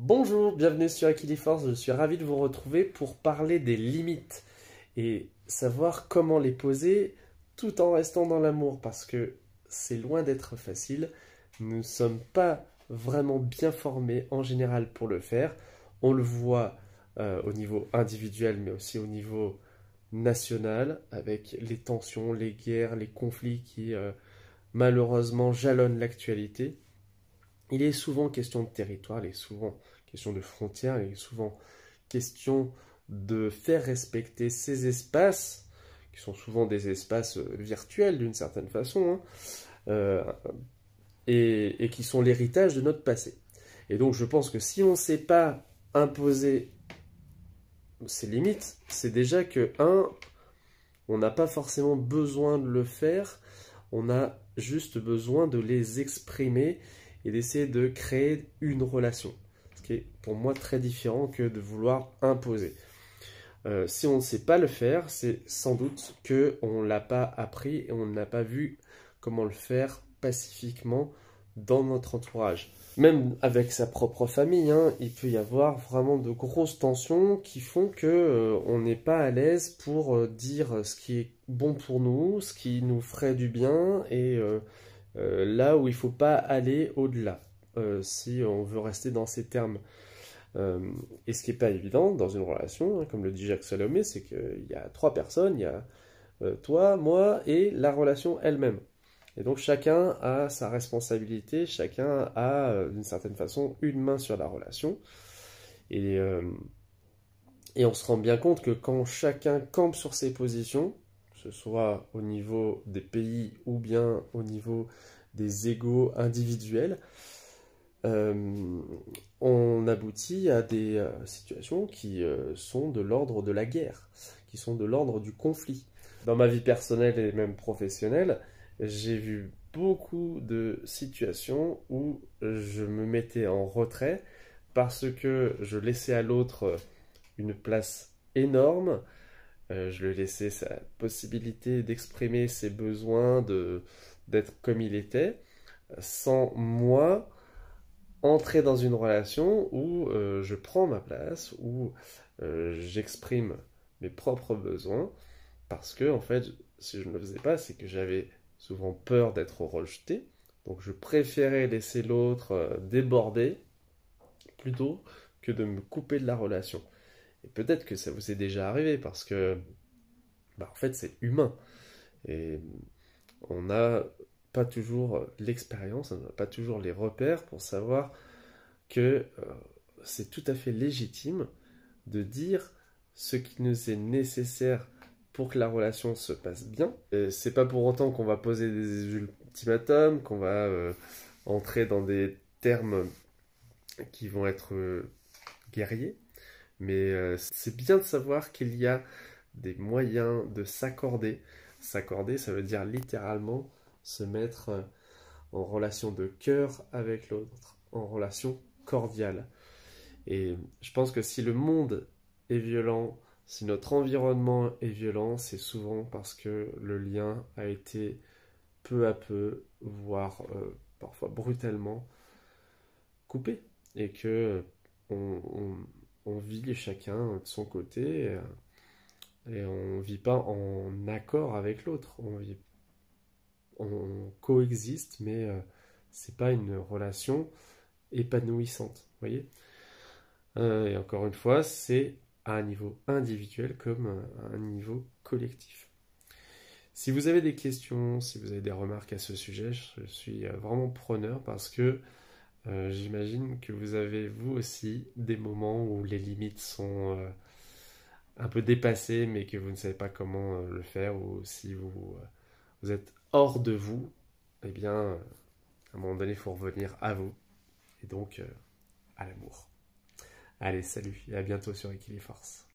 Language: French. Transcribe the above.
Bonjour, bienvenue sur Equiliforce, je suis ravi de vous retrouver pour parler des limites et savoir comment les poser tout en restant dans l'amour parce que c'est loin d'être facile. Nous ne sommes pas vraiment bien formés en général pour le faire. On le voit au niveau individuel mais aussi au niveau national avec les tensions, les guerres, les conflits qui malheureusement jalonnent l'actualité. Il est souvent question de territoire, il est souvent question de frontières, il est souvent question de faire respecter ces espaces, qui sont souvent des espaces virtuels d'une certaine façon, et qui sont l'héritage de notre passé. Et donc je pense que si on ne sait pas imposer ces limites, c'est déjà que, on n'a pas forcément besoin de le faire, on a juste besoin de les exprimer et d'essayer de créer une relation. Ce qui est pour moi très différent que de vouloir imposer. Si on ne sait pas le faire, c'est sans doute qu'on ne l'a pas appris et on n'a pas vu comment le faire pacifiquement dans notre entourage. Même avec sa propre famille, il peut y avoir vraiment de grosses tensions qui font que on n'est pas à l'aise pour dire ce qui est bon pour nous, ce qui nous ferait du bien, et là où il ne faut pas aller au-delà, si on veut rester dans ces termes. Et ce qui n'est pas évident dans une relation, comme le dit Jacques Salomé, c'est qu'il y a trois personnes, il y a toi, moi et la relation elle-même. Et donc chacun a sa responsabilité, chacun a d'une certaine façon une main sur la relation. Et, et on se rend bien compte que quand chacun campe sur ses positions, que ce soit au niveau des pays ou bien au niveau des égos individuels, on aboutit à des situations qui sont de l'ordre de la guerre, qui sont de l'ordre du conflit. Dans ma vie personnelle et même professionnelle, j'ai vu beaucoup de situations où je me mettais en retrait parce que je laissais à l'autre une place énorme, je lui laissais sa possibilité d'exprimer ses besoins, d'être comme il était, sans moi entrer dans une relation où je prends ma place, où j'exprime mes propres besoins, parce que en fait, si je ne le faisais pas, c'est que j'avais souvent peur d'être rejeté, donc je préférais laisser l'autre déborder plutôt que de me couper de la relation. Et peut-être que ça vous est déjà arrivé parce que, en fait, c'est humain et on n'a pas toujours l'expérience, on n'a pas toujours les repères pour savoir que c'est tout à fait légitime de dire ce qui nous est nécessaire pour que la relation se passe bien. C'est pas pour autant qu'on va poser des ultimatums, qu'on va entrer dans des termes qui vont être guerriers, mais c'est bien de savoir qu'il y a des moyens de s'accorder. S'accorder, ça veut dire littéralement se mettre en relation de cœur avec l'autre, en relation cordiale. Et je pense que si le monde est violent, si notre environnement est violent, c'est souvent parce que le lien a été peu à peu, voire parfois brutalement, coupé. Et que on vit chacun de son côté et on ne vit pas en accord avec l'autre. On coexiste, mais c'est pas une relation épanouissante. Vous voyez? Et encore une fois, c'est à un niveau individuel comme à un niveau collectif. Si vous avez des questions, si vous avez des remarques à ce sujet, je suis vraiment preneur parce que j'imagine que vous avez vous aussi des moments où les limites sont un peu dépassées mais que vous ne savez pas comment le faire, ou si vous êtes hors de vous, eh bien à un moment donné il faut revenir à vous et donc à l'amour. Allez, salut et à bientôt sur Equiliforce.